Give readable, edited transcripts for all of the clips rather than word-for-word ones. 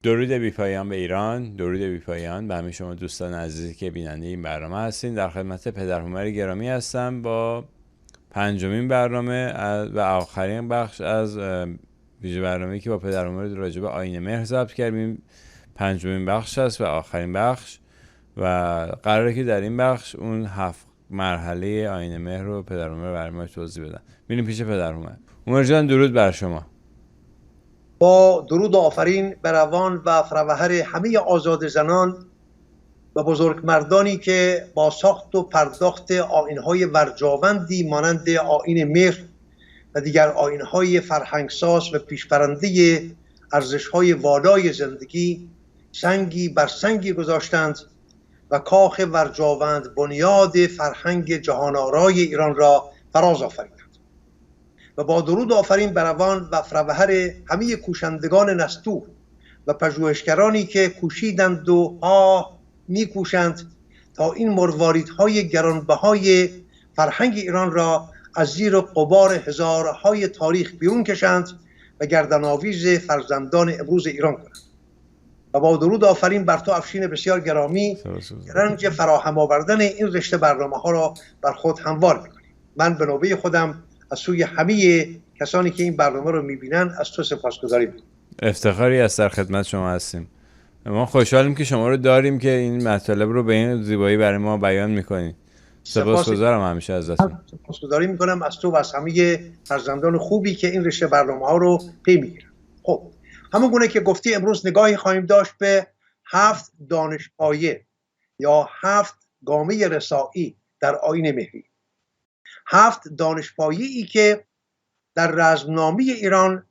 درود بی‌پایان به ایران، درود بی‌پایان به همه شما دوستان عزیزی که بیننده این برنامه هستین. در خدمت پدر هومر گرامی هستم با پنجمین برنامه و آخرین بخش از ویژه برنامه‌ای که با پدر هومر راجع به آیین مهر ضبط کردیم. پنجمین بخش است و آخرین بخش و قراره که در این بخش اون 7 مرحله آیین مهر رو پدر هومر برای ما توضیح بدن. میریم پیش پدر هومر. هومر جان درود بر شما. با درود و آفرین بر روان و فروهر همه آزاد زنان و بزرگ مردانی که با ساخت و پرداخت آیین‌های ورجاوندی مانند آیین مهر و دیگر آیین‌های فرهنگساز و پیشبرنده ارزش‌های والای زندگی سنگی بر سنگی گذاشتند و کاخ ورجاوند بنیاد فرهنگ جهان‌آرای ایران را فراز آفریدند. و با درود آفرین بر روان و فروهر همه کوشندگان نستوه و پژوهشگرانی که کوشیدند و میکوشند تا این مرواریدهای گرانبهای فرهنگ ایران را از زیر غبار هزارهای تاریخ بیرون کشند و گردن‌آویز فرزندان امروز ایران کنند. و با درود آفرین بر تو افشین بسیار گرامی، رنج فراهم آوردن این رشته برنامه‌ها را بر خود هموار می‌کنیم. من به نوبه خودم از سوی همه کسانی که این برنامه رو می‌بینن از تو سپاسگزاری می‌کنم. افتخاری است در خدمت شما هستیم. ما خوشحالیم که شما رو داریم که این مطالب رو به این زیبایی برای ما بیان می‌کنید. سپاسگزارم همیشه ازتون. سپاسگزاری می‌کنم از تو و از همه فرزندان خوبی که این رشته برنامه‌ها رو پی می‌گیرن. خب همون گونه که گفتی امروز نگاهی خواهیم داشت به 7 دانشپایه یا 7 گامه رسایی در آیین مهری. 7 دانشپایه‌ای که در رزمنامه ایران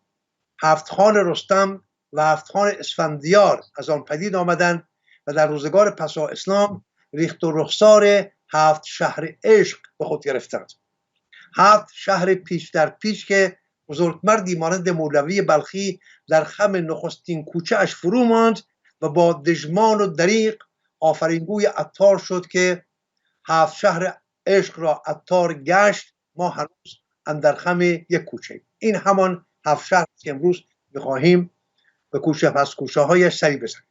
7 خان رستم و 7 خان اسفندیار از آن پدید آمدند و در روزگار پسا اسلام ریخت و رخسار 7 شهر عشق به خود گرفتند. 7 شهر پیش در پیش که بزرگمردی مانند مولوی بلخی در خم نخستین کوچه اش فرو ماند و با دژمان و دریغ آفرینگوی عطار شد که 7 شهر عشق را عطار گشت. ما هنوز اندر خم یک کوچه. این همان 7 شهر که امروز می‌خواهیم به کوچه پس کوچه هایش سری بزنیم.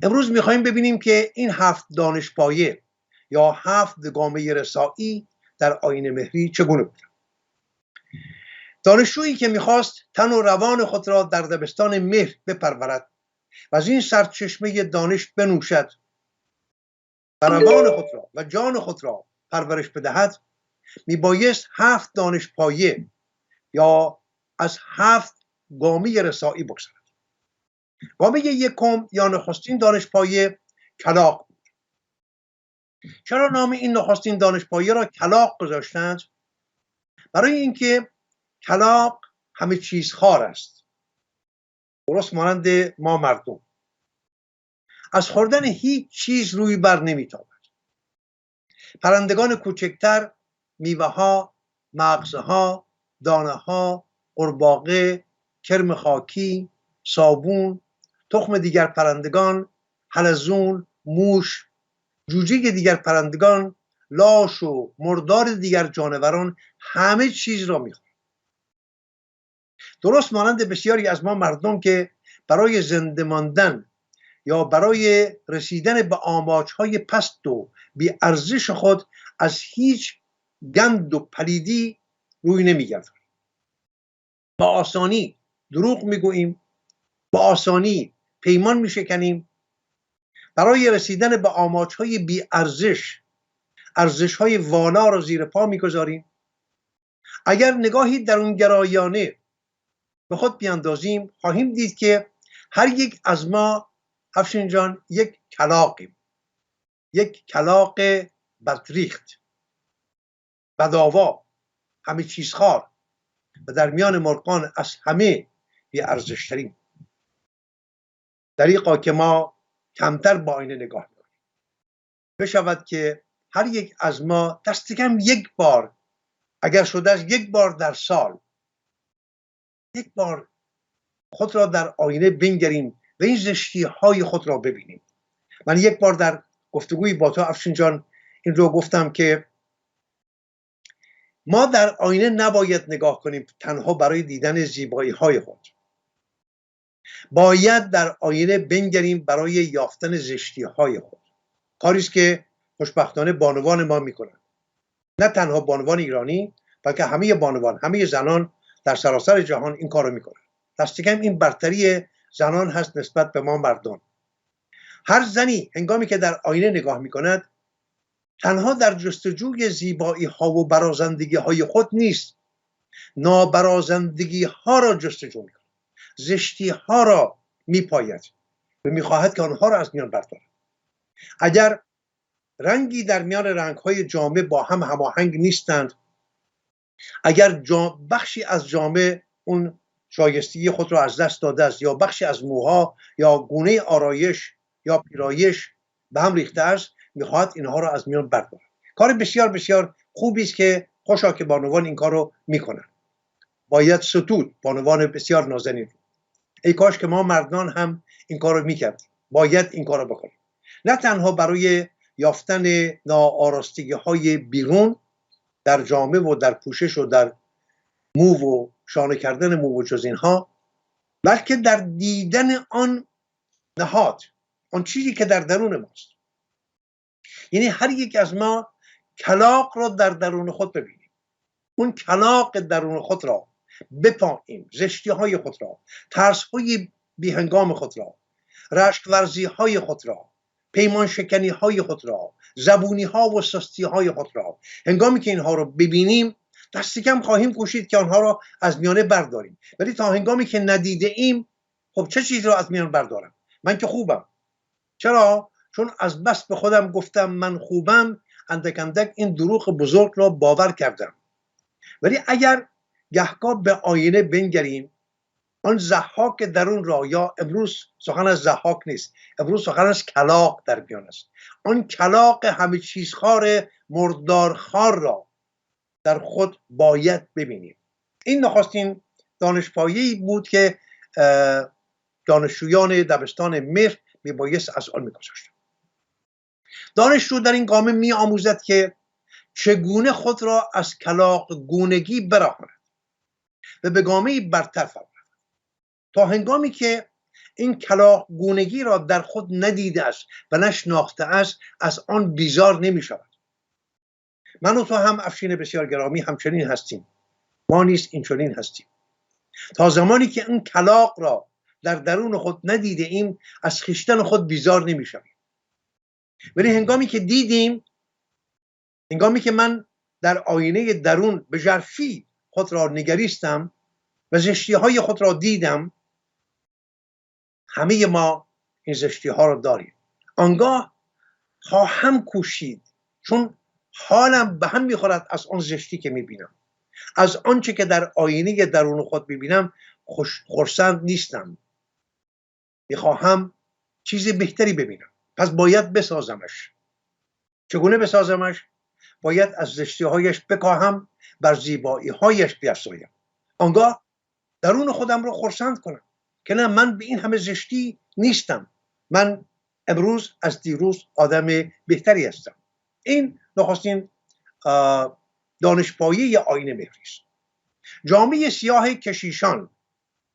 امروز می‌خواهیم ببینیم که این 7 دانشپایه یا 7 گامه رسایی در آیین مهری چگونه بود. دانشجویی که می‌خواست تن و روان خود را در دبستان مهر بپرورد و از این سرچشمه دانش بنوشد و روان خود را و جان خود را پرورش بدهد، میبایست 7 دانشپایه یا از 7 گامه رسایی بگذرد. گامه یکم یا نخستین دانشپایه کلاغ بود. چرا نام این نخستین دانشپایه را کلاغ گذاشتند؟ برای اینکه کلاغ همه چیز خوار است، درست مانند ما مردم. از خوردن هیچ چیز روی بر نمیتابد. پرندگان کوچکتر میوه ها، مغزه ها، دانه ها، قورباغه، کرم خاکی، صابون، تخم دیگر پرندگان، حلزون، موش، جوجه دیگر پرندگان، لاش و مردار دیگر جانوران همه چیز را میخورند. درست مانند بسیاری از ما مردم که برای زنده ماندن یا برای رسیدن به آماج‌های پست و بی ارزش خود از هیچ گند و پلیدی روی نمیگردند. با آسانی دروغ میگوییم، با آسانی پیمان میشکنیم، برای رسیدن به آماج‌های بی ارزش ارزش‌های والا را زیر پا میگذاریم. اگر نگاهی درونگرایانه به خود بیاندازیم خواهیم دید که هر یک از ما افشین جان یک کلاغیم، یک کلاغ بدریخت، بدآوا، همه چیز خوار و در میان مرغان از همه بی ارزش‌ترین. دریغا که ما کمتر با آینه نگاه می‌کنیم. بشود که هر یک از ما دست کم یک بار، اگر شده است یک بار در سال، یک بار خود را در آینه بنگریم و این زشتی‌های خود را ببینیم. من یک بار در گفتگویی با تو افشین جان این رو گفتم که ما در آینه نباید نگاه کنیم تنها برای دیدن زیبایی‌های خود. باید در آینه بنگریم برای یافتن زشتی های خود. کاری است که خوشبختانه بانوان ما میکنند. نه تنها بانوان ایرانی، بلکه همه بانوان، همه زنان در سراسر جهان این کارو میکنند. دست کم این برتری زنان هست نسبت به ما مردان. هر زنی هنگامی که در آینه نگاه میکند تنها در جستجوی زیبایی ها و برازندگی های خود نیست، نابرازندگی ها را جستجو میکند، زشتی ها را میپاید و میخواهد که آنها را از میان بردارد. اگر رنگی در میان رنگ های جامعه با هم هماهنگ نیستند، اگر بخشی از جامعه اون شایستگی خود را از دست داده است، یا بخشی از موها یا گونه آرایش یا پیرایش به هم ریخته است، میخواهد اینها را از میان بردارد. کار بسیار بسیار خوبی است که خوشا که بانوان این کار رو میکنند. باید ستود بانوان بسیار نازنین. ای کاش که ما مردان هم این کار رو میکردیم. باید این کار رو بکنیم، نه تنها برای یافتن ناآراستگی های بیرون در جامعه و در پوشش و در مو و شانه کردن مو و جز اینها، بلکه در دیدن آن نهاد، آن چیزی که در درون ماست. یعنی هر یک از ما کلاغ را در درون خود ببینیم، اون کلاغ درون خود را بپاییم، زشتی های خود را، ترس های بیهنگام خود را، رشک ورزی های خود را، پیمان شکنی های خود را، زبونی ها و سستی های خود را. هنگامی که اینها را ببینیم دست کم خواهیم کوشید که آنها را از میانه برداریم. ولی تا هنگامی که ندیده ایم، خب چه چیزی را از میان بردارم؟ من که خوبم. چرا؟ چون از بس به خودم گفتم من خوبم، اندک اندک این دروغ بزرگ را باور کردم. ولی اگر گهگاه به آینه بنگریم، آن ضحاک درون را، یا امروز سخن از ضحاک نیست، امروز سخن از کلاغ در میان است، آن کلاغ همه چیزخوار مردارخوار را در خود باید ببینیم. این نخستین دانشپایه‌ای بود که دانشجویان دبستان مهر میبایست از آن میگذاشتند. دانشجو در این گام میآموزد که چگونه خود را از کلاغ گونگی برهاند و به گامه‌ای برتر فرد، تا هنگامی که این کلاغ گونگی را در خود ندیده است و نشناخته است، از آن بیزار نمی شود. من و تو هم افشین بسیار گرامی همچنین هستیم. ما نیز این چنین هستیم. تا زمانی که این کلاغ را در درون خود ندیده ایم، از خویشتن خود بیزار نمی شویم. ولی هنگامی که دیدیم، هنگامی که من در آینه درون به ژرفی خود را نگریستم و زشتی های خود را دیدم، همه ما این زشتی ها را داریم. آنگاه خواهم کوشید، چون حالم به هم میخورد از آن زشتی که میبینم، از آنچه که در آینه درون خود میبینم خرسند نیستم، میخواهم چیز بهتری ببینم. پس باید بسازمش. چگونه بسازمش؟ باید از زشتی هایش بکاهم، بر زیبایی هایش بیفزایم. آنگاه درون خودم رو خرسند کنم که نه، من به این همه زشتی نیستم، من امروز از دیروز آدم بهتری هستم. این نخستین دانشپایه آیین مهری است. جامعه سیاه کشیشان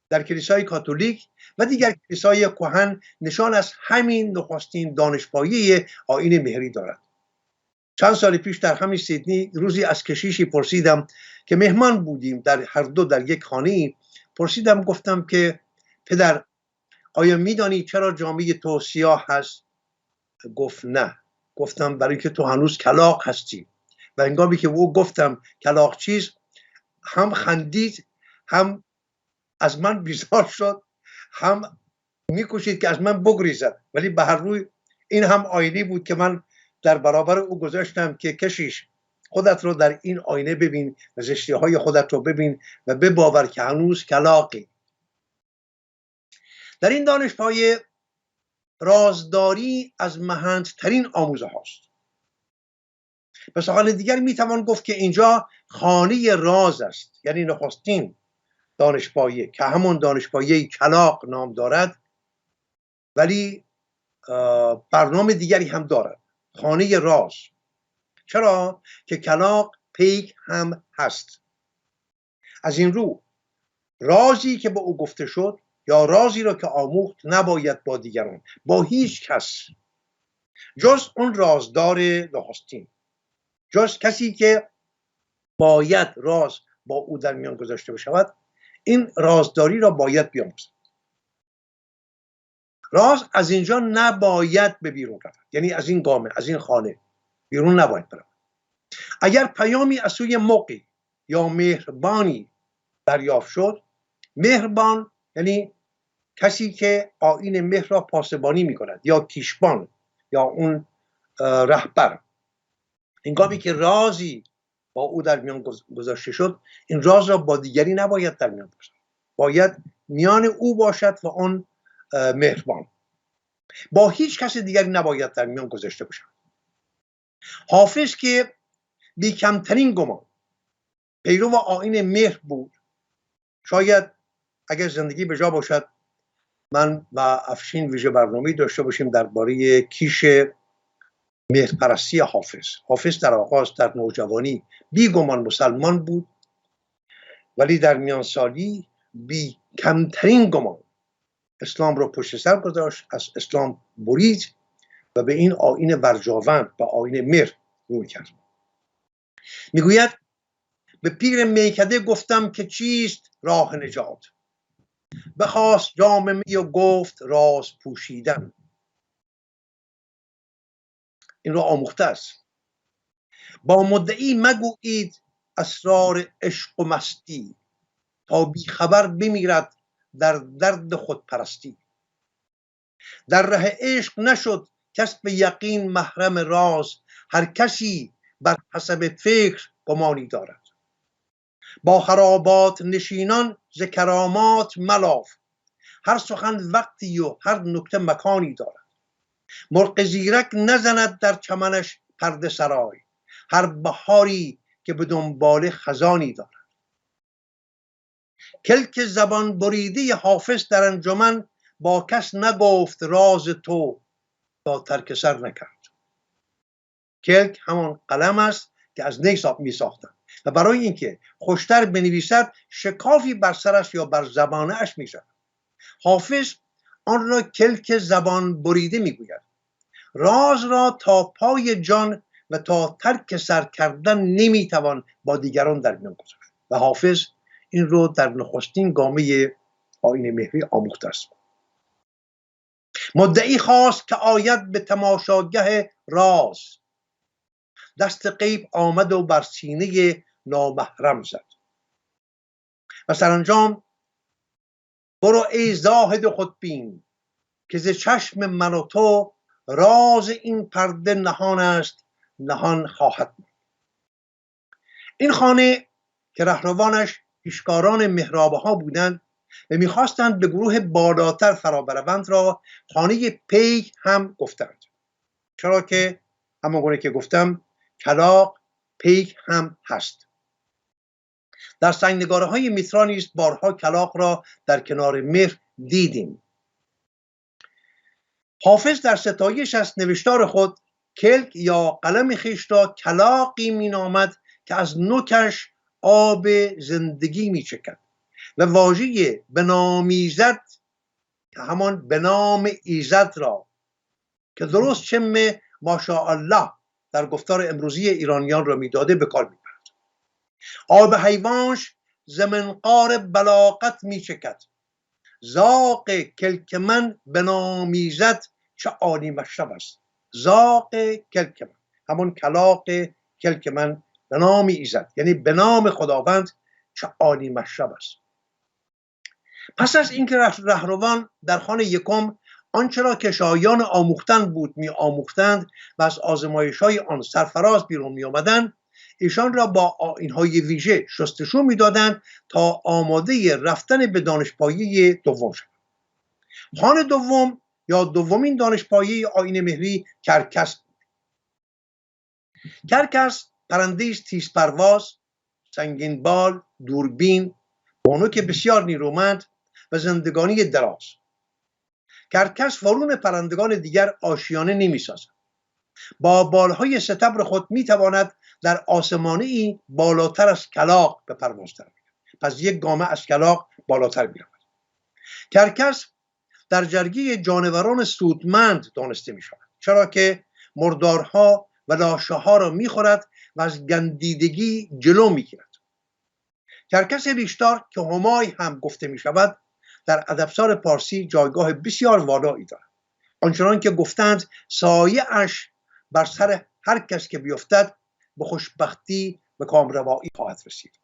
در کلیسای کاتولیک و دیگر کلیسای کهن نشان از همین نخستین دانشپایه آیین مهری دارد. چند سال پیش در همین سیدنی روزی از کشیشی پرسیدم که مهمان بودیم در هر دو در یک خانه. پرسیدم، گفتم که پدر، آیا میدانی چرا جامعه تو سیاه هست؟ گفت نه. گفتم برای که تو هنوز کلاغ هستی. و هنگامی که او گفتم کلاغ چیز، هم خندید، هم از من بیزار شد، هم میکوشید که از من بگریزد. ولی به هر روی این هم آینه بود که من در برابر او گذاشتم که کشیش، خودت رو در این آینه ببین و زشتی های خودت رو ببین و بباور که هنوز کلاغی. در این دانشپایه رازداری از مهمترین آموزه هاست. به سخن دیگر میتوان گفت که اینجا خانه راز است، یعنی نخستین دانشپایه که همون دانشپایه کلاغ نام دارد، ولی برنامه دیگری هم دارد، خانه راز. چرا؟ که کلاغ پیک هم هست. از این رو رازی که به او گفته شد یا رازی را که آموخت نباید با دیگران، با هیچ کس، جز اون رازدار نخستین، جز کسی که باید راز با او در میان گذاشته بشود، این رازداری را باید بیاموزد. راز از اینجا نباید به بیرون رود، یعنی از این گامه، از این خانه بیرون نباید برود. اگر پیامی از سوی موقعی یا مهربانی دریافت شد، مهربان یعنی کسی که آیین مهر را پاسبانی می کند، یا کیشبان یا اون رهبر، هنگامی که رازی با او در میان گذاشته شد، این راز را با دیگری نباید در میان بگذارد، باید میان او باشد و اون مهربان، با هیچ کس دیگری نباید در میان گذاشته باشد. حافظ که بی کمترین گمان پیرو آیین مهر بود، شاید اگر زندگی به جا باشد من و افشین ویژه برنامه‌ای داشته باشیم درباره کیش مهرپرستی حافظ. حافظ در آغاز، در نوجوانی بی گمان مسلمان بود، ولی در میان سالی بی کمترین گمان اسلام را پشت سر گذاشت، از اسلام برید و به این آیین ورجاوند، به آیین مهر روی کرد. میگوید به پیر میکده گفتم که چیست راه نجات، بخواست جام می و گفت راز پوشیدن. این را آموخته است. با مدعی مگویید اسرار عشق و مستی، تا بی خبر بمیرد در درد خودپرستی. در ره عشق نشد کس به یقین محرم راز، هر کسی بر حسب فکر گمانی دارد. با خرابات نشینان ز کرامات ملاف، هر سخن وقتی و هر نکته مکانی دارد. مرغ زیرک نزند در چمنش پرده سرای، هر بهاری که به دنبال خزانی دارد. کلک زبان بریده حافظ در انجمن، با کس نگفت راز تو تا ترک سر نکرد. کلک همان قلم است که از نی می ساختن و برای اینکه خوشتر بنویسد شکافی بر سرش یا بر زبانه اش می زد. حافظ آن را کلک زبان بریده می گوید. راز را تا پای جان و تا ترک سر کردن نمی توان با دیگران در میان گذاشت و حافظ این رو در نخستین گامه آیین مهری آموخته است. مدعی خواست که آید به تماشاگه راز، دست غیب آمد و بر سینه نامحرم زد. و سرانجام برو ای زاهد خودبین، که ز چشم من و تو راز این پرده نهان است، نهان خواهد بود. این خانه که رهروانش پیشکاران محرابه ها بودند و میخواستند به گروه بالاتر فرا بروند را خانه پیک هم گفتند، چرا که همانگونه که گفتم کلاغ پیک هم هست. در سنگنگاره های میترا نیز بارها کلاغ را در کنار مهر دیدیم. حافظ در ستایش از نوشتار خود کلک یا قلم خویش را کلاغی مینامد که از نوکش آب زندگی میچکد و واژه بنامیزد که همان بنام ایزد را که درست چم ماشاءالله در گفتار امروزی ایرانیان را میداده به کار میبرد. آب حیوانش ز منقار بلاغت میچکد، زاغ کلک من بنامیزد چه عالی مشرب است. زاغ کلک من، همون کلاغ کلک من به نام ایزد، یعنی به نام خداوند چه عالی مشرب است. پس از اینکه رهروان در خانه یکم آنچه را که شایان آموختن بود می آموختند و از آزمایش‌های آن سرفراز بیرون می آمدند، ایشان را با آیین‌های ویژه شستشو می‌دادند تا آماده رفتن به دانشپایه دوم شوند. خانه دوم یا دومین دانشپایه آیین مهری کرکس بود. کرکس پرنده است تیز پرواز، سنگین بال، دوربین، بانوک بسیار نیرومند و زندگانی دراز. کرکس وارون پرندگان دیگر آشیانه نمی‌سازد. با بالهای ستبر خود می‌تواند در آسمانه‌ای بالاتر از کلاغ به پرواز درآید. پس یک گامه از کلاغ بالاتر می‌رود. کرکس در جرگه جانوران سودمند دانسته می شود، چرا که مردارها و لاشه ها را می خورد و از گندیدگی جلو می گیرد. کرکس ریشدار که همای هم گفته می شود در ادبسار پارسی جایگاه بسیار والایی دارد. آنچنان که گفتند سایه اش بر سر هر کس که بیفتد به خوشبختی و کامروایی خواهد رسید.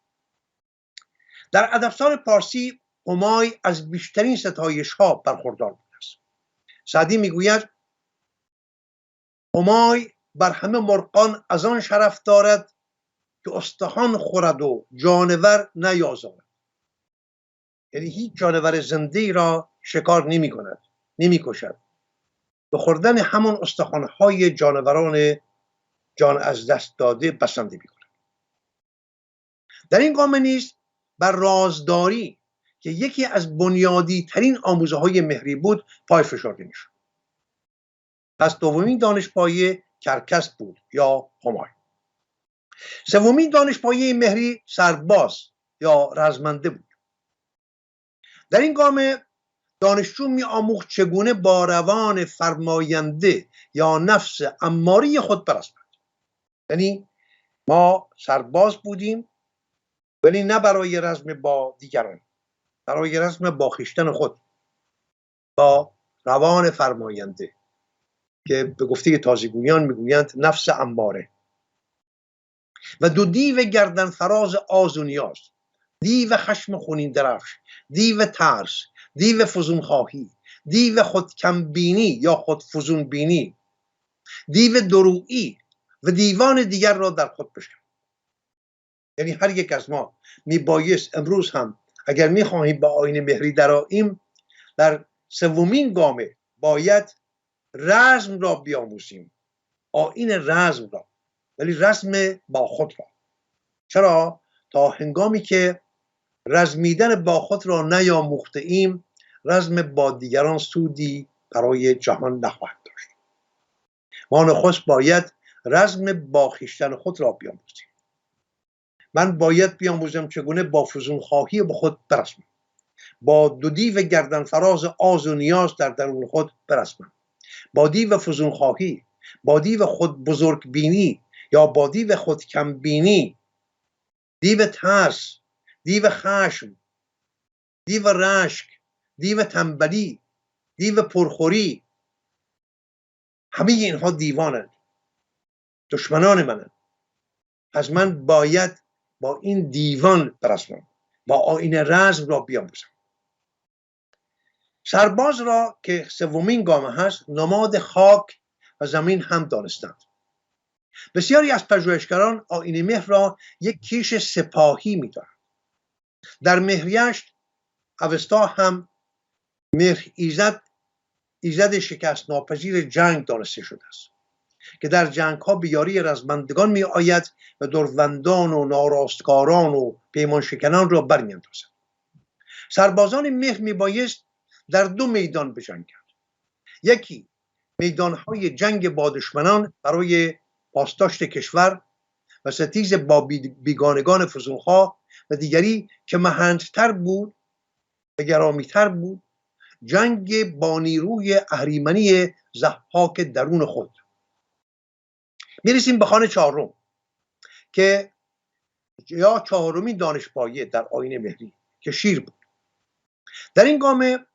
در ادبسار پارسی همای از بیشترین ستایش ها برخوردار بوده است. سعدی میگوید همای بر همه مرغان از آن شرف دارد که استخوان خورد و جانور نیازارد. یعنی هیچ جانور زنده را شکار نمی کند، نمی کشد. به خوردن همون استخوان‌های جانوران جان از دست داده بسنده می کند. در این گام نیز بر رازداری که یکی از بنیادی ترین آموزه های مهری بود پای فشرده می شد. پس دومین دانشپایه کرکس بود یا همای. سومین دانشپایه مهری سرباز یا رزمنده بود. در این گام دانشجو می آموخت چگونه با روان فرماینده یا نفس اماری خود برسد. یعنی ما سرباز بودیم ولی نه برای رزم با دیگران، برای رزم با خویشتن خود، با روان فرماینده که به گفته تازیگویان میگویند نفس اماره. و دو دیو گردن فراز آز و نیاز، دیو خشم خونین درفش، دیو ترس، دیو فزون خواهی، دیو خودکم بینی یا خود فزون بینی، دیو درویی و دیوان دیگر را در خود بشکن. یعنی هر یک از ما میبایست امروز هم اگر میخواهیم به آیین مهری درآییم در سومین گامه باید رزم را بیاموزیم، آیین رزم را، ولی رزم با خود را. چرا؟ تا هنگامی که رزمیدن با خود را نیاموخته ایم رزم با دیگران سودی برای جهان نخواهد داشت. ما نخست باید رزم با خویشتن خود را بیاموزیم. من باید بیاموزم چگونه با فزون خواهی به خود برسم، با دو دیو گردن فراز آز و نیاز در درون خود برسم، با دیو فزون خواهی، با دیو خود بزرگ بینی یا با دیو خود کم بینی، دیو ترس، دیو خشم، دیو رشک، دیو تنبلی، دیو پرخوری، همه اینها دیوانند، دشمنان منند. پس من باید با این دیوان برسم، با آیین رزم را بیاموزم. سرباز را که سومین گام هست نماد خاک و زمین هم دانستند. بسیاری از پژوهشگران آیین مهر را یک کیش سپاهی می‌دانند. در مهریشت اوستا هم مهر ایزد شکست ناپذیر جنگ دانسته شده است که در جنگ ها به یاری رزمندگان می آید و دروندان و ناراستکاران و پیمان شکنان را برمی اندازد. سربازان مهر می بایست در دو میدان بجنگند. یکی میدان های جنگ با دشمنان برای پاسداشت کشور و ستیز با بیگانگان فزونخواه و دیگری که مهندتر بود و گرامیتر بود جنگ با نیروی اهریمنی ضحاک درون خود. میرسیم به خانه چهارم که یا چهارمین دانشپایه در آیین مهری که شیر بود. در این گام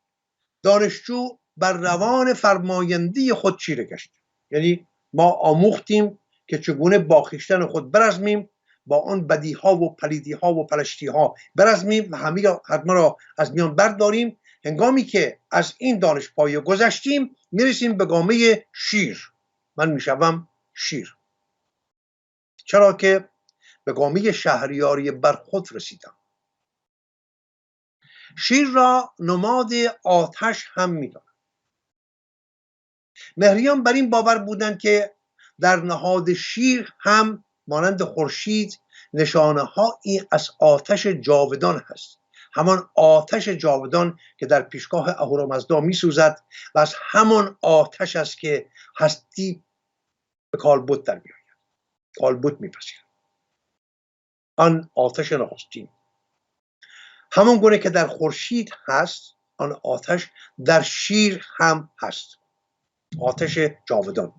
دانشجو بر روان فرمایندی خود چیره گشت. یعنی ما آموختیم که چگونه با خویشتن خود برزمیم، با آن بدی ها و پلیدی ها و پلشتی ها برزمیم و همه را از میان برداریم. هنگامی که از این دانشپایه گذشتیم میرسیم به گامه شیر. من میشوم شیر، چرا که به گامه شهریاری بر خود رسیدم. شیر را نماد آتش هم میدانند. مهریان بر این باور بودند که در نهاد شیر هم مانند خورشید نشانه هایی از آتش جاودان هست، همان آتش جاودان که در پیشگاه اهورامزدا می سوزد و از همان آتش است که هستی به کالبد در می آید، کالبد می پذیرد. آن آتش نخستین، همون گونه که در خورشید هست آن آتش در شیر هم هست، آتش جاودان.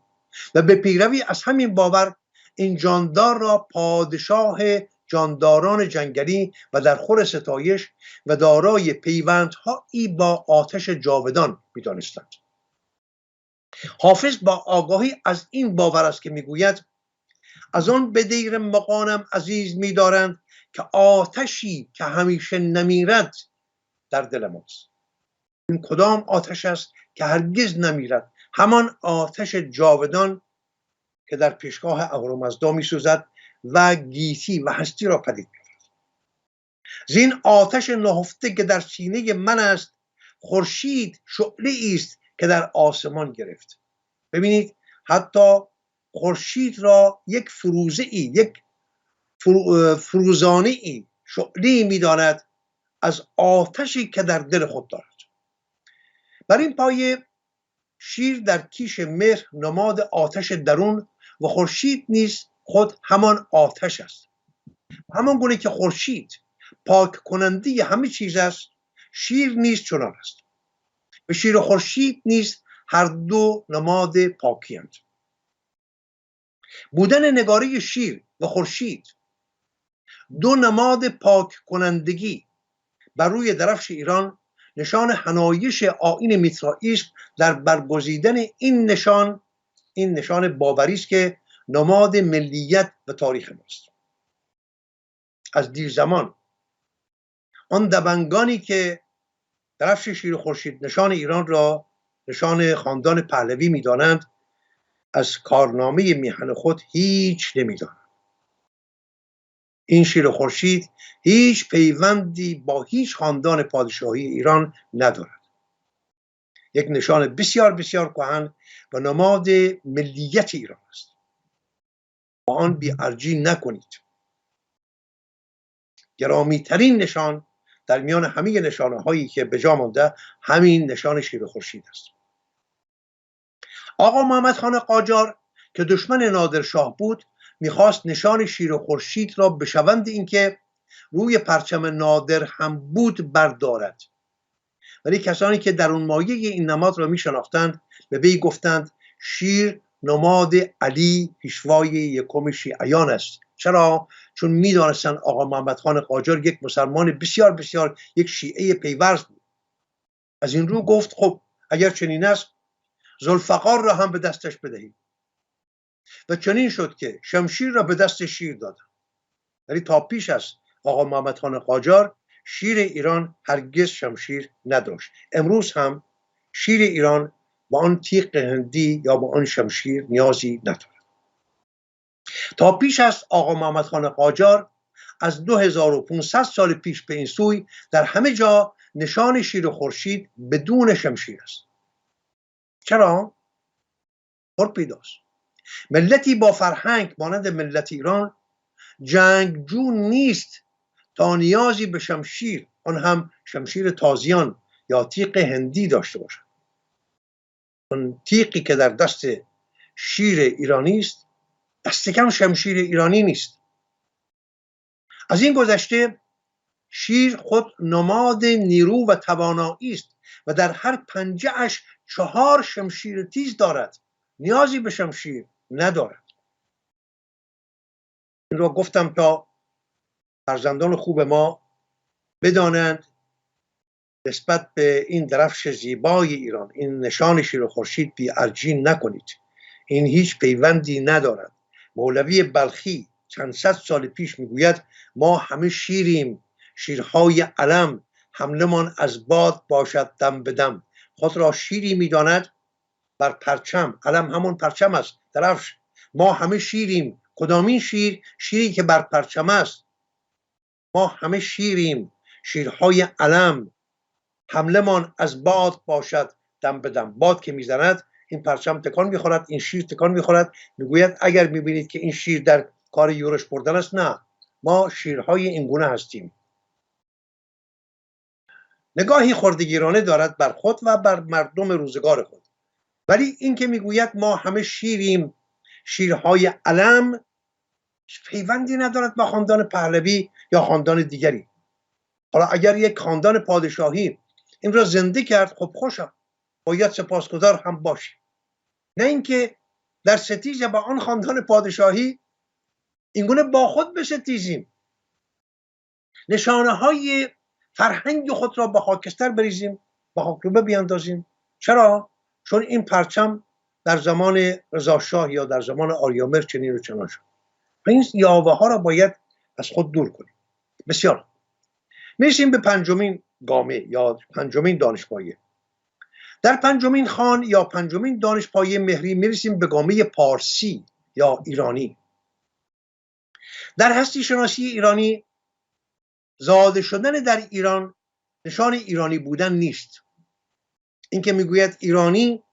و به پیروی از همین باور این جاندار را پادشاه جانداران جنگلی و در خور ستایش و دارای پیوندهایی با آتش جاودان می‌دانستند. حافظ با آگاهی از این باور است که میگوید از آن به دیر مغانم عزیز می‌دارند که آتشی که همیشه نمیرد در دل ماست. این کدام آتش است که هرگز نمیرد؟ همان آتش جاودان که در پیشگاه اهورامزدا می‌سوزد و گیتی و هستی را پدید می‌آورد. زین آتش نهفته که در سینه من است، خورشید شعله‌ای است که در آسمان گرفت. ببینید حتی خورشید را یک فروزه‌ای، یک فروزانه‌ای، شعله‌ای می‌داند از آتشی که در دل خود دارد. بر این پایه شیر در کیش مهر نماد آتش درون و خورشید نیز خود همان آتش است. همان گونه که خورشید پاک کننده همه چیز است، شیر نیز چنان است. و شیر و خورشید نیز هر دو نماد پاکی اند. بودن نگاره شیر و خورشید دو نماد پاک کنندگی بر روی درفش ایران نشان حنایش آیین میترایی است در برگزیدن این نشان باوری است که نماد ملیت و تاریخ ماست. از دیر زمان آن دبنگانی که درفش شیر و خورشید نشان ایران را نشان خاندان پهلوی می‌دانند، از کارنامه میهن خود هیچ نمی‌دانند. این شیر و خورشید هیچ پیوندی با هیچ خاندان پادشاهی ایران ندارد. یک نشان بسیار بسیار کهن و نماد ملیت ایران است. با آن بی‌ارزی نکنید. گرامی ترین نشان در میان همه نشانه هایی که به جا مانده همین نشان شیر و خورشید است. آقا محمد خان قاجار که دشمن نادرشاه بود میخواست نشان شیر و خورشید را به شوند اینکه روی پرچم نادر هم بود بردارد، ولی کسانی که در اون مایه این نماد را میشناختند به وی گفتند شیر نماد علی پیشوای یکم شیعیان است. چرا؟ چون میدانستند آقا محمد خان قاجار یک مسلمان بسیار بسیار یک شیعه پیورز بود. از این رو گفت خب اگر چنین است ذوالفقار را هم به دستش بدهید. و چنین شد که شمشیر را به دست شیر دادند. ولی تا پیش از آقا محمد خان قاجار شیر ایران هرگز شمشیر نداشت. امروز هم شیر ایران با آن تیغ هندی یا با آن شمشیر نیازی ندارد. تا پیش از آقا محمد خان قاجار از 2500 سال پیش به این سوی در همه جا نشان شیر و خورشید بدون شمشیر است. چرا؟ پیداست. ملتی با فرهنگ مانند ملت ایران جنگجو نیست تا نیازی به شمشیر، آن هم شمشیر تازیان یا تیغ هندی داشته باشد. اون تیغی که در دست شیر ایرانی است دست کم شمشیر ایرانی نیست. از این گذشته شیر خود نماد نیرو و توانایی است و در هر پنجه اش 4 شمشیر تیز دارد، نیازی به شمشیر ندارد. این را گفتم تا فرزندان خوب ما بدانند نسبت به این درفش زیبای ایران، این نشان شیر و خورشید بی‌ارزی نکنید. این هیچ پیوندی ندارد. مولوی بلخی چند صد سال پیش میگوید ما همه شیریم، شیرهای علم، حملمان از باد باشد دم به دم. خود را شیری میداند بر پرچم، علم همون پرچم است، درفش. ما همه شیریم. کدامین شیر؟ شیری که بر پرچم است. ما همه شیریم، شیرهای علم، حملمان از باد باشد دم به دم. باد که میزند این پرچم تکان میخورد، این شیر تکان میخورد. میگوید اگر میبینید که این شیر در کار یورش بردن است، نه، ما شیرهای این گونه هستیم. نگاهی خردگیرانه دارد بر خود و بر مردم روزگار خود. ولی این که میگوید ما همه شیریم، شیرهای علم، پیوندی ندارد با خاندان پهلوی یا خاندان دیگری. حالا اگر یک خاندان پادشاهی این را زنده کرد، خب خوشم، باید سپاسگزار هم باشیم. نه اینکه در ستیز با آن خاندان پادشاهی اینگونه با خود بستیزیم، نشانه های فرهنگ خود را به خاکستر بریزیم، به خاکروبه بیاندازیم. چرا؟ چون این پرچم در زمان رضاشاه یا در زمان آریامر چنین و چنان شد. این یاوه ها را باید از خود دور کنیم. بسیار. میرسیم به پنجمین گامه یا پنجمین دانشپایه. در پنجمین خان یا پنجمین دانشپایه مهری میرسیم به گامه پارسی یا ایرانی. در هستی شناسی ایرانی زاده شدن در ایران نشان ایرانی بودن نیست. این که میگوید ایرانی،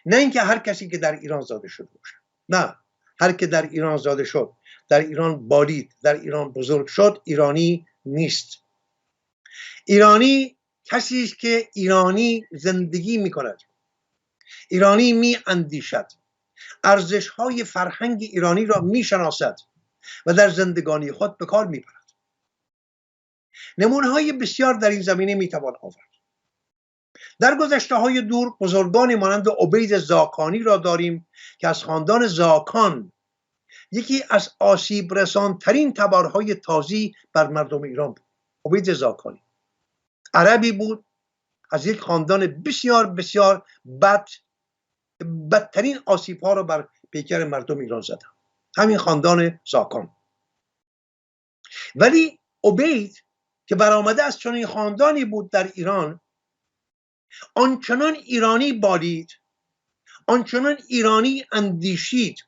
نه اینکه هر کسی که در ایران زاده شده باشه، نه، هر که در ایران زاده شد، در ایران بالید، در ایران بزرگ شد، ایرانی نیست. ایرانی کسی است که ایرانی زندگی میکند، ایرانی می اندیشد، ارزش های فرهنگ ایرانی را میشناسد و در زندگانی خود به کار میبرد. نمونه های بسیار در این زمینه میتوان آورد. در گذشته های دور بزرگانی مانند عبید زاکانی را داریم که از خاندان زاکان، یکی از آسیب رسان ترین تبارهای تازی بر مردم ایران بود. عبید زاکانی عربی بود، از یک خاندان بسیار بسیار بدترین آسیب ها را بر پیکر مردم ایران زدن، همین خاندان زاکان. ولی عبید که برآمده از چنین خاندانی بود در ایران، آنچنان ایرانی بالید، آنچنان ایرانی اندیشید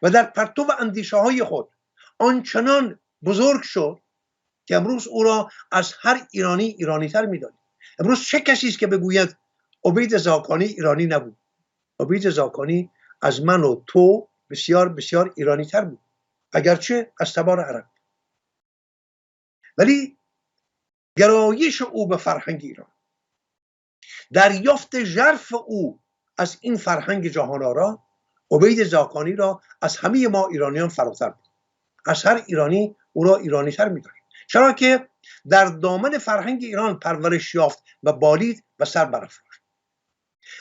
و در پرتو اندیشه های خود آنچنان بزرگ شد که امروز او را از هر ایرانی ایرانی تر می‌دانیم. امروز چه کسی است که بگوید عبید زاکانی ایرانی نبود؟ عبید زاکانی از من و تو بسیار بسیار ایرانی تر بود، اگرچه از تبار عرب. ولی گرایش او به فرهنگ ایران، دریافت ژرف او از این فرهنگ جهان‌آرا، عبید زاکانی را از همه ما ایرانیان فراتر بود. از هر ایرانی او را ایرانی تر می‌دانیم، چرا که در دامن فرهنگ ایران پرورش یافت و بالید و سر برافراشت.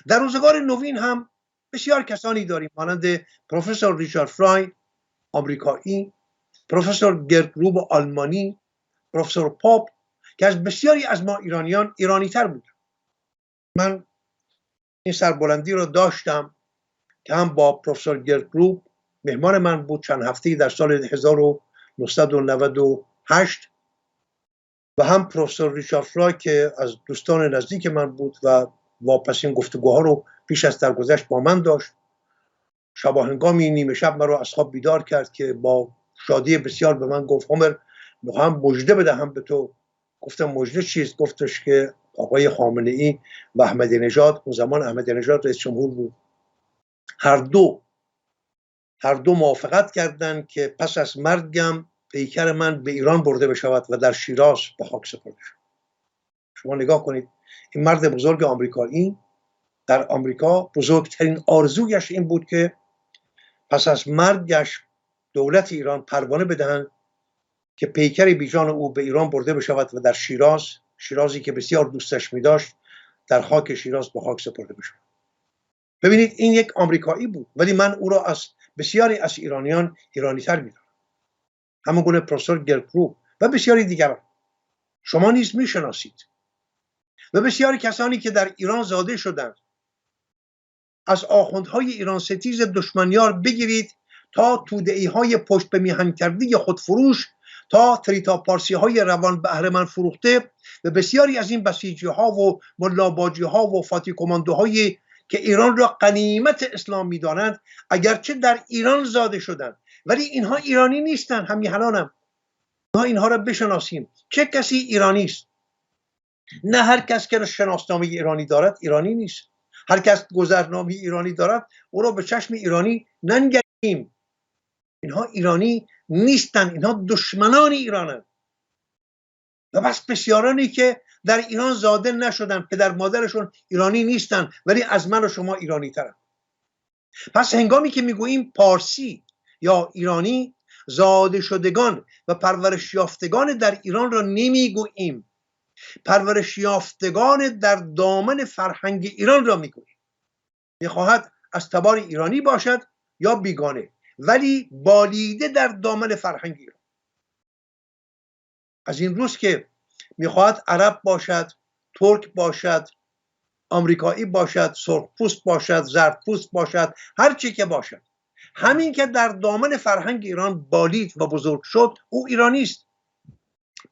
در روزگار نوین هم بسیار کسانی داریم مانند پروفسور ریچارد فرای آمریکایی، پروفسور گرتروب آلمانی، پروفسور پاپ که از بسیاری از ما ایرانیان ایرانی تر بودن. من این سربلندی رو داشتم که هم با پروفسور گرتروب مهمان من بود چند هفته‌ای در سال 1998 و هم پروفسور ریچارد فرای که از دوستان نزدیک من بود و واپسین گفتگوها رو پیش از درگذشت با من داشت. شباهنگامی نیمه شب من رو از خواب بیدار کرد که با شادی بسیار به من گفت عمر میخوام مژده بدهم به تو. گفتم مژده چیست؟ گفتش که آقای خامنه ای و احمدی نژاد، اون زمان احمدی نژاد رئیس جمهور بود، هر دو موافقت کردند که پس از مرگم پیکر من به ایران برده بشود و در شیراز به خاک سپرده شود. شما نگاه کنید، این مرد بزرگ آمریکایی در آمریکا بزرگترین آرزویش این بود که پس از مرگش دولت ایران پروانه بدهند که پیکر بیجان او به ایران برده بشود و در شیرازی که بسیار دوستش می داشت در خاک شیراز به خاک سپرده بشود. ببینید این یک آمریکایی بود، ولی من او را از بسیاری از ایرانیان ایرانی تر می دارم. همون گونه پروفسور گرتروب و بسیاری دیگران شما نیز می شناسید و بسیاری کسانی که در ایران زاده شدند، از آخوندهای ایران ستیز دشمنیار بگیرید تا توده‌ای های پشت به میهن کرده خودفروش، تا تریتا پارسی های روان بهره‌مند فروخته و بسیاری از این بسیجی ها و ملاباجی ها و فاتی کماندوهایی که ایران را غنیمت اسلام می‌دانند، اگرچه در ایران زاده شدند ولی اینها ایرانی نیستند. همیهنانم ما اینها را بشناسیم. چه کسی ایرانی است؟ نه هر کس که شناسنامه ایرانی دارد ایرانی نیست. هر کس گذرنامه ایرانی دارد او را به چشم ایرانی ننگریم. اینها ایرانی نیستند، اینها دشمنان ایرانند. و بس بسیارانی که در ایران زاده نشدن، پدر مادرشون ایرانی نیستن ولی از من و شما ایرانی ترن. پس هنگامی که میگوییم پارسی یا ایرانی، زاده شدگان و پرورش یافتگان در ایران را نمیگوییم، پرورش یافتگان در دامن فرهنگ ایران را میگوید. میخواهد از تبار ایرانی باشد یا بیگانه، ولی بالیده در دامن فرهنگ ایران. از این روز که میخواهد عرب باشد، ترک باشد، آمریکایی باشد، سرخپوست باشد، زردپوست باشد، هر چی که باشد، همین که در دامن فرهنگ ایران بالید و بزرگ شد، او ایرانی است،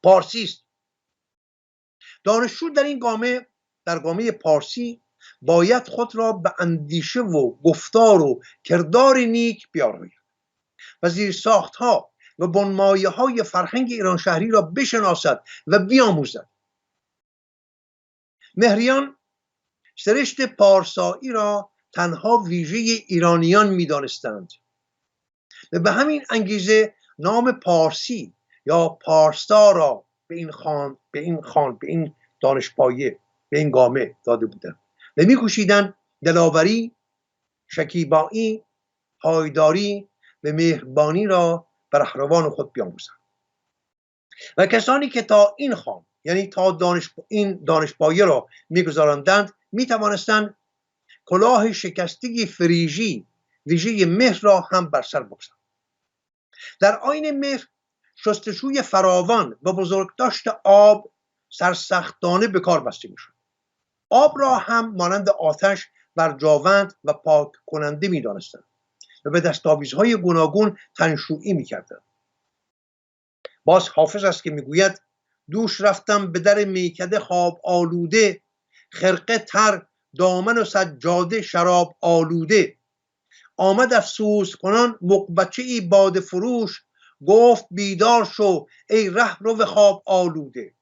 پارسی است. دانشجو در این گامه، در گامه پارسی، باید خود را به اندیشه و گفتار و کردار نیک بیاراید و زیرساخت‌ها و بنمایه‌های فرهنگ ایران شهری را بشناسد و بیاموزد. مهریان سرشت پارسایی را تنها ویژه ایرانیان می‌دانستند و به همین انگیزه نام پارسی یا پارسا را به این دانشپایه، به این گامه داده بودند و می‌کوشیدند دلاوری، شکیبایی، پایداری و مهربانی را بر رهروان خود بیاموزند. و کسانی که تا این خان، یعنی تا این دانشپایه را می‌گذراندند، می‌توانستند کلاه شکستگی فریژی ویژه مهر را هم بر سر بگذارند. در آیین مهر شستشوی فراوان و بزرگداشت آب سرسختانه به کار بسته می‌شد. آب را هم مانند آتش برجاوند و پاک کننده می‌دانستند و به دستاویزهای گوناگون تنشویی می‌کردند. باز حافظ است که میگوید: دوش رفتم به در میکده خواب آلوده، خرقه تر دامن و سجاده شراب آلوده. آمد افسوس کنان مغبچه ای باده فروش، گفت بیدار شو ای رهرو خواب آلوده.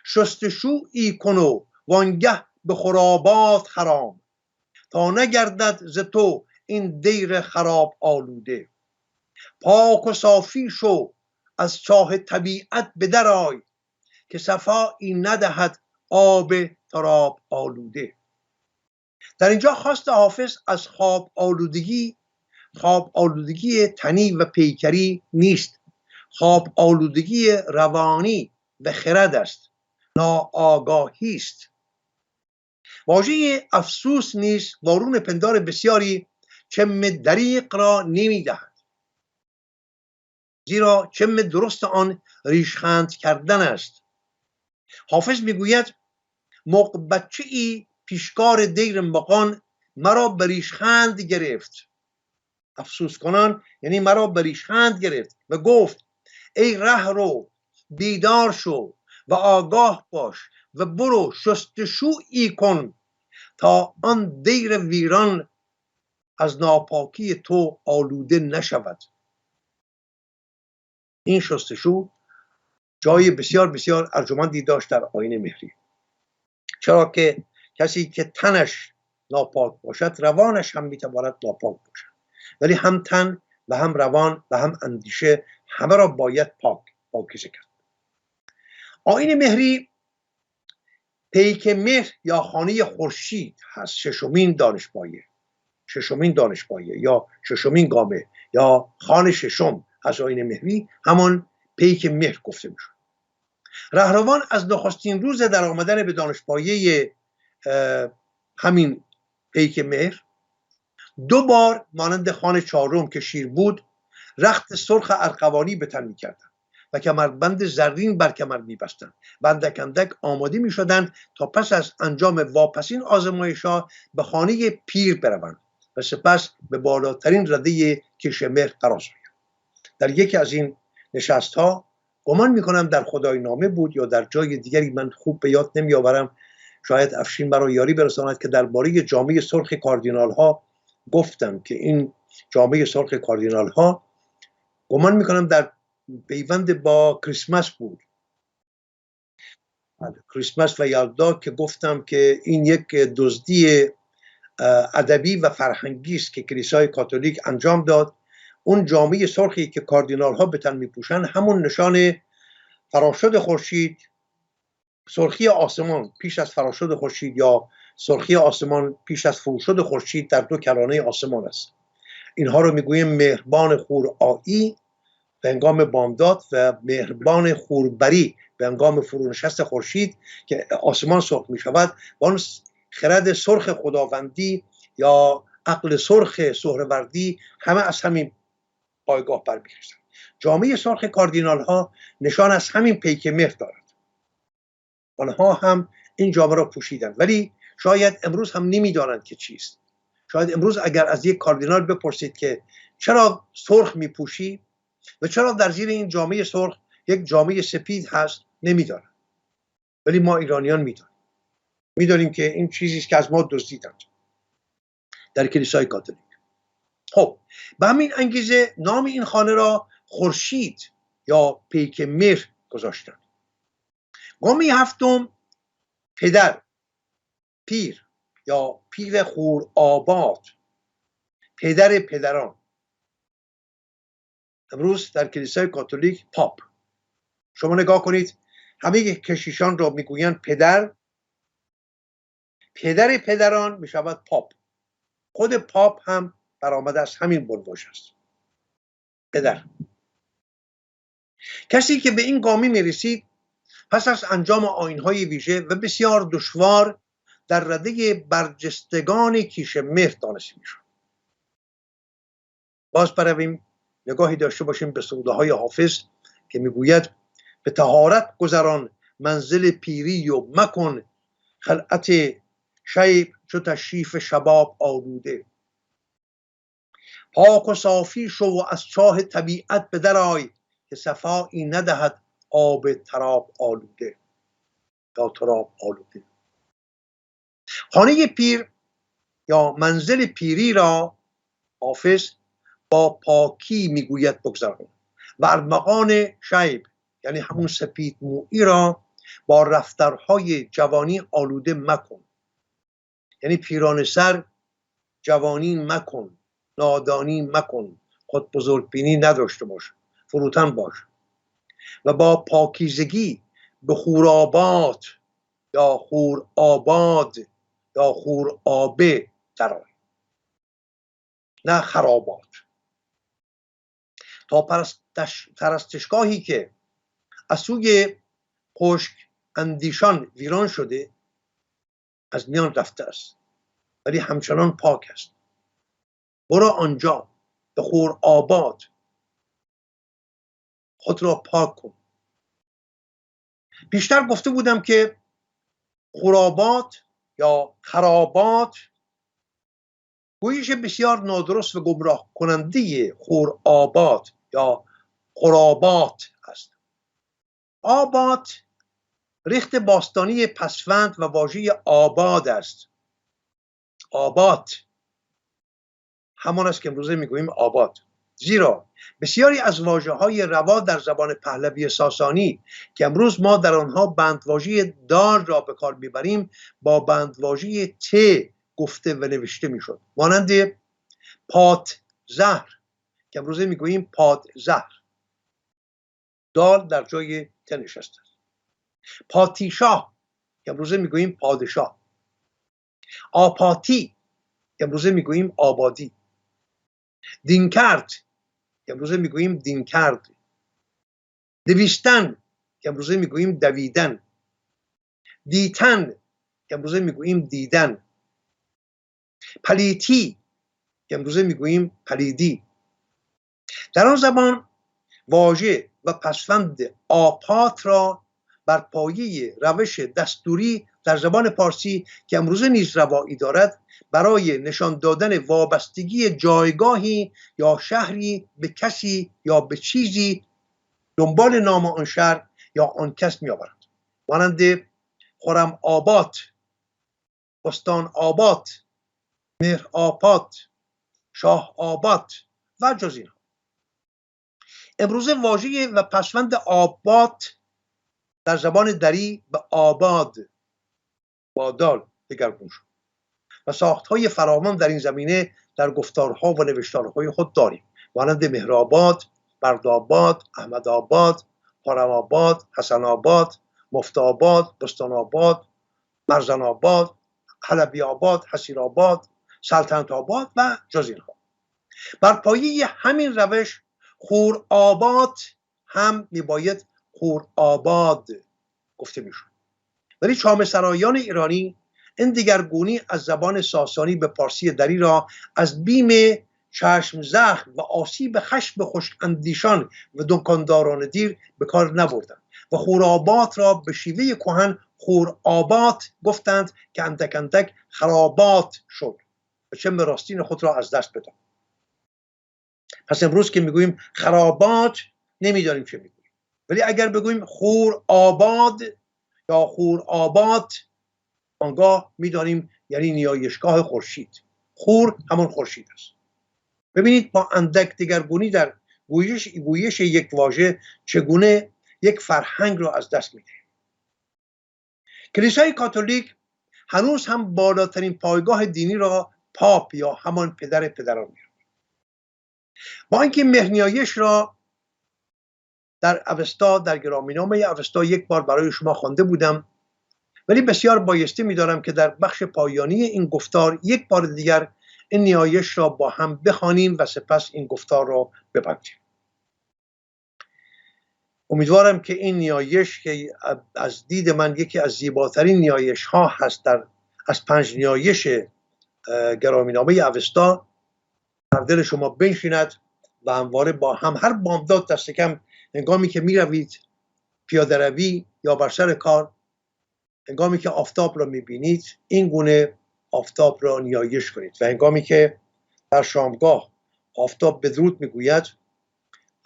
شستشویی کن و وانگه به خرابات حرام، تا نگردد ز تو این دیر خراب آلوده. پاک و صافی شو از چاه طبیعت به در آی، که صفایی ندهد آب تراب آلوده. در اینجا خواست حافظ از خواب آلودگی تنی و پیکری نیست، خواب آلودگی روانی و خرد است، ناآگاهی است. واژه افسوس نیز وارون پندار بسیاری چم دریق را نمیدهد، زیرا چم درست آن ریشخند کردن است. حافظ میگوید: مغبچه ای پیشکار دیر مغان، مرا به ریشخند گرفت. افسوس کنان یعنی مرا به ریشخند گرفت و گفت: ای رهرو بیدار شو و آگاه باش و برو شستشویی کن تا آن دیر ویران از ناپاکی تو آلوده نشود. این شستشو جای بسیار بسیار ارجمندی داشت در آیین مهری، چرا که کسی که تنش ناپاک باشد، روانش هم میتواند ناپاک باشد، ولی هم تن و هم روان و هم اندیشه همه را باید پاکیزه کرد. آیین مهری پیک مهر یا خانه خورشید هست، ششمین دانشپایه یا ششمین گامه یا خانه ششم از آیین مهری، همان پیک مهر گفته میشد. رهروان از نخستین روز در آمدن به دانشپایه همین پیک مهر 2 بار مانند خان چهارم که شیر بود، رخت سرخ ارغوانی به تن می‌کردند و کمربند زرین بر کمر می‌بستند و اندک اندک آماده می‌شدند تا پس از انجام واپسین آزمایش‌ها به خانه پیر بروند و سپس به بالاترین رده کیش مهر قرار گیرند. در یکی از این نشست‌ها، گمان می‌کنم در خدای نامه بود یا در جای دیگری، من خوب به یاد نمی‌آورم، شاید افشین برای یاری برساند، که درباره جامه سرخ کاردینال‌ها گفتم که این جامه سرخ کاردینال‌ها گمان می‌کنم در پیوند با کریسمس بود، کریسمس و یلدا، که گفتم که این یک دزدی ادبی و فرهنگی است که کلیسای کاتولیک انجام داد. اون جامعه سرخی که کاردینال ها به تن میپوشن همون نشان فراشد خورشید، سرخی آسمان پیش از فراشد خورشید یا سرخی آسمان پیش از فروشد خورشید در 2 کرانه آسمان است. اینها رو میگوییم مهربان خورآیی به هنگام بامداد و مهربان خوربری به هنگام فرونشست خورشید که آسمان سرخ می شود با اون خرد سرخ خداوندی یا عقل سرخ سهروردی همه از همین پایگاه برمیخیزند. جامعه سرخ کاردینال ها نشان از همین پیک مهر دارد. آنها هم این جامعه را پوشیدند، ولی شاید امروز هم نمیدانند که چیست. شاید امروز اگر از یک کاردینال بپرسید که چرا سرخ میپوشی و چرا در زیر این جامعه سرخ یک جامعه سپید هست، نمیدانند. ولی ما ایرانیان میدانیم که این چیزی است که از ما دزدیدند در کلیسای کاتولیک. خب به همین انگیزه نام این خانه را خورشید یا پیک مهر گذاشتند. گام هفتم پدر، پیر یا پیر خورآباد، پدر پدران. امروز در کلیسای کاتولیک پاپ. شما نگاه کنید همه کشیشان را میگویند پدر پدران میشود پاپ. خود پاپ هم برآمده از همین بنواژه است، پدر. کسی که به این گامی میرسید پس از انجام آیین‌های ویژه و بسیار دشوار در رده برجستگان کیش مهر دانسته میشد. باز برویم نگاهی داشته باشیم به سروده‌های حافظ که میگوید به طهارت گذران منزل پیری و مکن خلعت شیب چو تشریف شباب آلوده. پاک و صافی شو و از چاه طبیعت به در آی که صفایی ندهد آب تراب آلوده یا تراب آلوده. خانه پیر یا منزل پیری را حافظ با پاکی میگوید بگذران و ارمغان شیب یعنی همون سپید مویی را با رفتارهای جوانی آلوده مکن. یعنی پیرانه سر جوانی مکن، نادانی مکن، خود بزرگبینی نداشته باش، فروتن باش و با پاکیزگی به خورآباد یا خورآباد یا خورآبه درآی، نه خرابات. تا پرستشگاهی که از سوی خشک اندیشان ویران شده از میان رفته است ولی همچنان پاک است. برو آنجا به خورآباد خود را پاک کن. بیشتر گفته بودم که خرابات یا خرابات گویش بسیار نادرست و گمراه کننده خورآباد یا خرابات است. آباد ریخت باستانی پسوند و واژه آباد است. آباد همان است که امروزه میگوییم آباد، زیرا بسیاری از واژه‌های روا در زبان پهلوی ساسانی که امروز ما در آنها بندواژه دال را به کار میبریم با بندواژه ت گفته و نوشته میشد، مانند پات زهر که امروزه میگوییم پاد زهر، دال در جای ت نشسته است. پاتیشاه که امروزه میگوییم پادشاه. آپاتی که امروزه میگوییم آبادی. دینکرد که امروزه میگوییم دینکرد. دویستن که امروزه میگوییم دویدن. دیتن که امروزه میگوییم دیدن. پلیتی که امروزه میگوییم پلیدی. در آن زمان واژه و پسوند آپات را بر پایه روش دستوری در زبان پارسی که امروزه نیز روایی دارد برای نشان دادن وابستگی جایگاهی یا شهری به کسی یا به چیزی دنبال نام آن شهر یا آن کس می آورد، مانند خرم آباد، بستان آباد، مهر آباد، شاه آباد و جز اینها. امروزه واژه و پسوند آباد در زبان دری به آباد با دال دگرگون شد و ساختهای فراوان در این زمینه در گفتارها و نوشتارهای خود داریم، مانند مهرآباد، بردآباد، احمدآباد، خرم‌آباد، حسن‌آباد، مفتی‌آباد، بستان‌آباد، مرزن‌آباد، حلبی‌آباد، حصیرآباد، سلطنت‌آباد و جز اینها. بر پایه همین روش خورآباد هم میباید خورآباد گفته میشد. ولی چامه سرایان ایرانی این دگرگونی از زبان ساسانی به پارسی دری را از بیم چشم زخم و آسیب خشم خوش اندیشان و دکانداران دیر به کار نبردند و خورآباد را به شیوه کهن خورآباد گفتند که اندک اندک خرابات شد و چه راستین خود را از دست بداد. پس امروز که میگوییم خرابات نمیدانیم چه میگوییم، ولی اگر بگوییم خورآباد یا خورآباد آنگاه میدانیم یعنی نیایشگاه خورشید. خور همان خورشید است. ببینید با اندک دگرگونی در گویش یک واژه چگونه یک فرهنگ را از دست میده. کلیسای کاتولیک هنوز هم بالاترین پایگاه دینی را پاپ یا همان پدر پدران می‌داند. با اینکه مهرنیایش را در اوستا، در گرامی‌نامه اوستا یک بار برای شما خوانده بودم، ولی بسیار بایسته می‌دارم که در بخش پایانی این گفتار یک بار دیگر این نیایش را با هم بخوانیم و سپس این گفتار را ببندیم. امیدوارم که این نیایش که از دید من یکی از زیباترین نیایش ها هست از 5 نیایش گرامی‌نامه اوستا در دل شما بنشیند و همواره با هم هر بامداد دست کم هنگامی که می روید پیاده روی یا بر سر کار، هنگامی که آفتاب را می بینید این گونه آفتاب را نیایش کنید و هنگامی که در شامگاه آفتاب بدرود می گوید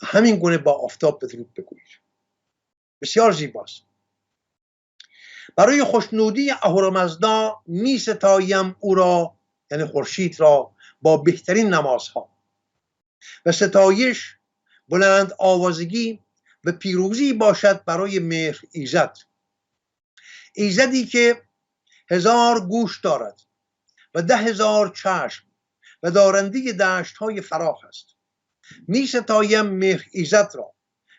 همین گونه با آفتاب بدرود بگویید. بسیار زیباست. برای خوشنودی اهورامزدا می ستایم او را، یعنی خورشید را، با بهترین نمازها و ستایش بلند آوازگی و پیروزی باشد برای مهر ایزد، ایزدی که 1000 گوش دارد و 10,000 چشم و دارنده دشت های فراخ است. می ستایم مهر ایزد را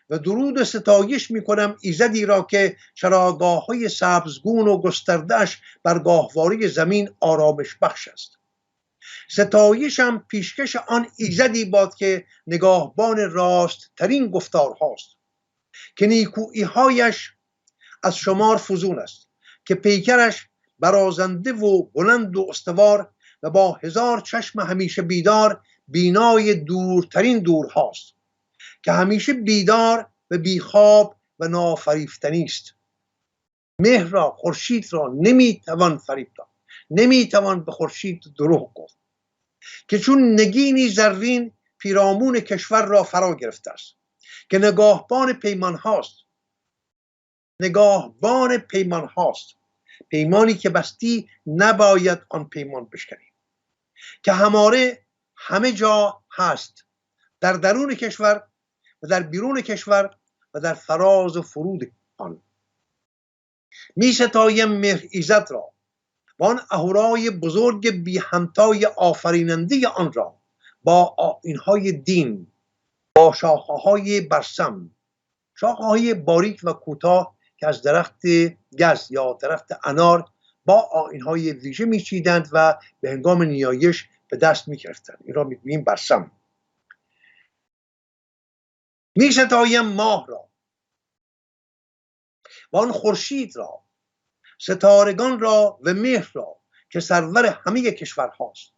و درود و ستایش می کنم ایزدی را که چراگاه های سبزگون و گستردهش بر گاهواره زمین آرامش بخش است. ستایشم پیشکش آن ایزدی باد که نگاهبان راست ترین گفتار هاست، که نیکویی هایش از شمار فزون است، که پیکرش برازنده و بلند و استوار و با 1000 چشم همیشه بیدار بینای دورترین دور هاست، که همیشه بیدار و بیخواب و نافریفتنی است. مهر را، خورشید را نمیتوان فریب داد، نمیتوان به خورشید دروغ گفت، که چون نگینی زرین پیرامون کشور را فرا گرفته است، که نگاهبان پیمان هاست، نگاهبان پیمان هاست، پیمانی که بستی نباید آن پیمان بشکنی، که هماره همه جا هست، در درون کشور و در بیرون کشور و در فراز و فرود آن. می ستایم مهر ایزد را و آن اهورای بزرگ بی همتای آفریننده آن را با آیین‌های دین، با شاخه‌های برسم، شاخه‌های باریک و کوتاه که از درخت گز یا درخت انار با آیین‌های ویژه می‌چیدند و به هنگام نیایش به دست می‌گرفتند. این را می‌گوییم برسم. می‌ستایم ماه را و آن خورشید را، ستارگان را و مهر را که سرور همه کشورهاست.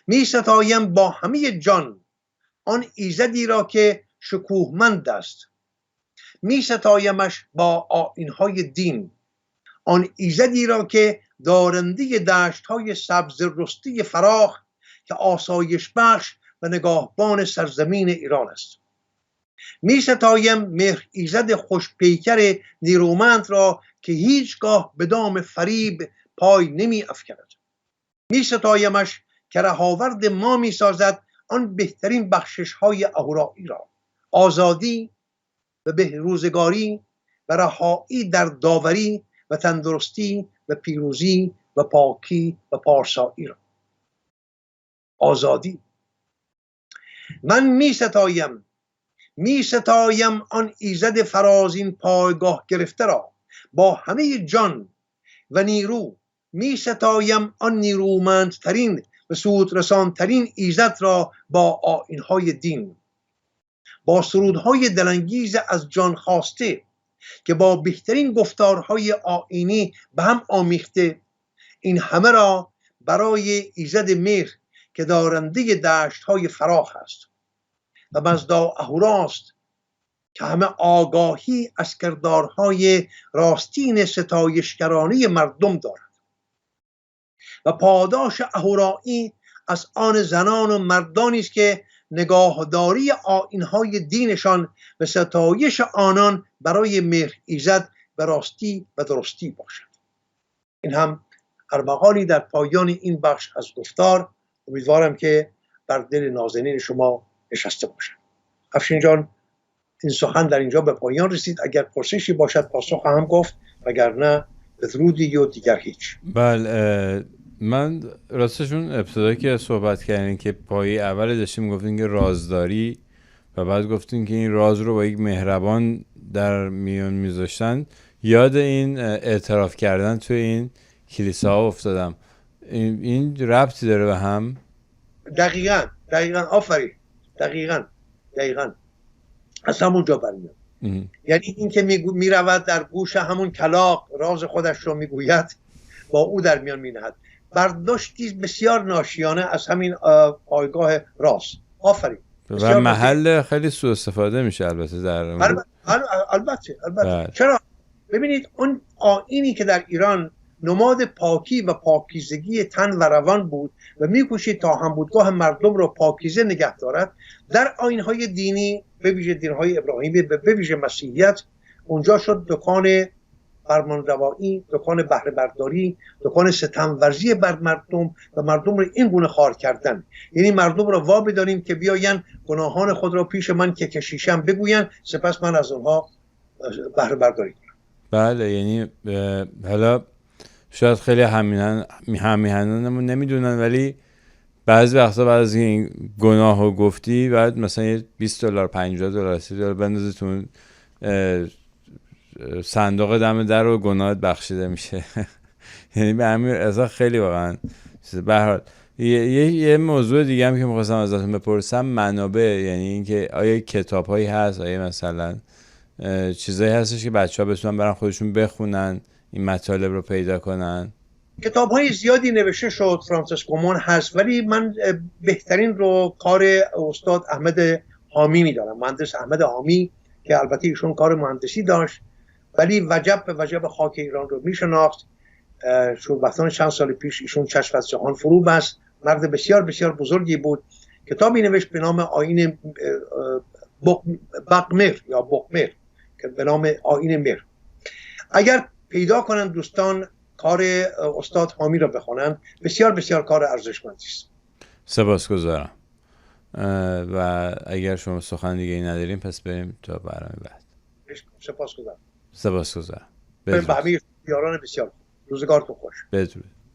می‌ستایم با همه جان آن ایزدی را که شکوهمند است. می‌ستایمش با آیین‌های دین، آن ایزدی را که دارنده دشت‌های سبز رسته فراخ که آسایش بخش و نگاهبان سرزمین ایران است. می‌ستایم مهر ایزد خوشپیکر نیرومند را که هیچگاه به دام فریب پای نمی افکند. می‌ستایمش که رهاورد ما می‌سازد آن بهترین بخشش‌های اهورایی را، آزادی و بهروزگاری و رهایی در داوری و تندرستی و پیروزی و پاکی و پارسایی را. آزادی. من می‌ستایم آن ایزد فرازین پایگاه گرفته را با همه جان و نیرو. می‌ستایم آن نیرومندترین و سودرسانترین ایزد را با آیین‌های دین. با سرودهای دلانگیز از جان خواسته که با بهترین گفتارهای آیینی به هم آمیخته، این همه را برای ایزد مهر که دارنده دشت‌های فراخ است و مزدا اهوراست که همه آگاهی از کردارهای راستین ستایشگرانه مردم دارد و پاداش اهورایی از آن زنان و مردانی است که نگاهداری آیین‌های دینشان و ستایش آنان برای مهر ایزد به راستی و درستی باشد. این هم ارمغانی در پایان این بخش از گفتار، امیدوارم که بر دل نازنین شما نشسته باشد. افشین جان، این سخن در اینجا به پایان رسید. اگر پرسشی باشد پاسخ هم گفت، وگرنه بدرودی و دیگر هیچ. بله، من راستشون ابتدا که صحبت کردین که پایه اول داشتیم گفتین که رازداری و بعد گفتین که این راز رو با یک مهربان در میون میذاشتن، یاد این اعتراف کردن توی این کلیساها افتادم. این ربطی داره به هم؟ دقیقاً آفرین، دقیقاً از همونجا برمیاد. یعنی این که میرود در گوش همون کلاغ راز خودش رو میگوید، با او در میان مینهد. برداشتی بسیار ناشیانه از همین پایگاه راز. آفرین. و محل خیلی سوء استفاده میشه البته در البته. چرا؟ ببینید اون آیینی که در ایران نماد پاکی و پاکیزگی تن و روان بود و میکوشید تا همبودگاه مردم رو پاکیزه نگه دارد، در آیین‌های دینی به ویژه دین‌های ابراهیمی به ویژه مسیحیت اونجا شد دکان فرمانروایی، دکان بهره برداری، دکان ستمورزی بر مردم و مردم رو این گونه خوار کردن. یعنی مردم رو وا بداریم که بیاین گناهان خود را پیش من که کشیشم بگوین، سپس من از اونها بهره برداری کنم. بله، یعنی حالا شاید خیلی همیهنانمون نمیدونن، ولی بعضی وقتا بعد از این گناه رو گفتی بعد مثلا $20 $50 $30 بندازی تو صندوق دم در و گناهت بخشیده میشه. یعنی به همین اصلا خیلی واقعا به هر حال یه موضوع دیگه هم که می‌خواستم ازتون بپرسم، منابع، یعنی اینکه آیا کتاب‌هایی هست، آیا مثلا چیزایی هستش که بچه‌ها بتونن برن خودشون بخونن این مطالب رو پیدا کنن؟ کتاب‌های زیادی نوشته شد، فرانسیس کومون هست، ولی من بهترین رو کار استاد احمد حامی می‌دارم، مهندس احمد حامی، که البته ایشون کار مهندسی داشت ولی وجب به وجب خاک ایران رو میشناخت. شوربختان چند سال پیش ایشون چشم از جهان فرو بست، مرد بسیار بسیار بزرگی بود. کتابی نوشت به نام آیین بقمر یا بقمر که به نام آیین مهر. اگر پیدا کنند دوستان کار استاد حامی را بخونند، بسیار بسیار کار ارزشمندی است. سپاسگزارم. و اگر شما سخن دیگه ای نداریم پس بریم تا برنامه بعد. سپاسگزارم. سپاسگزارم. به همه یاران بسیار. روزگارتون خوش. بدرود.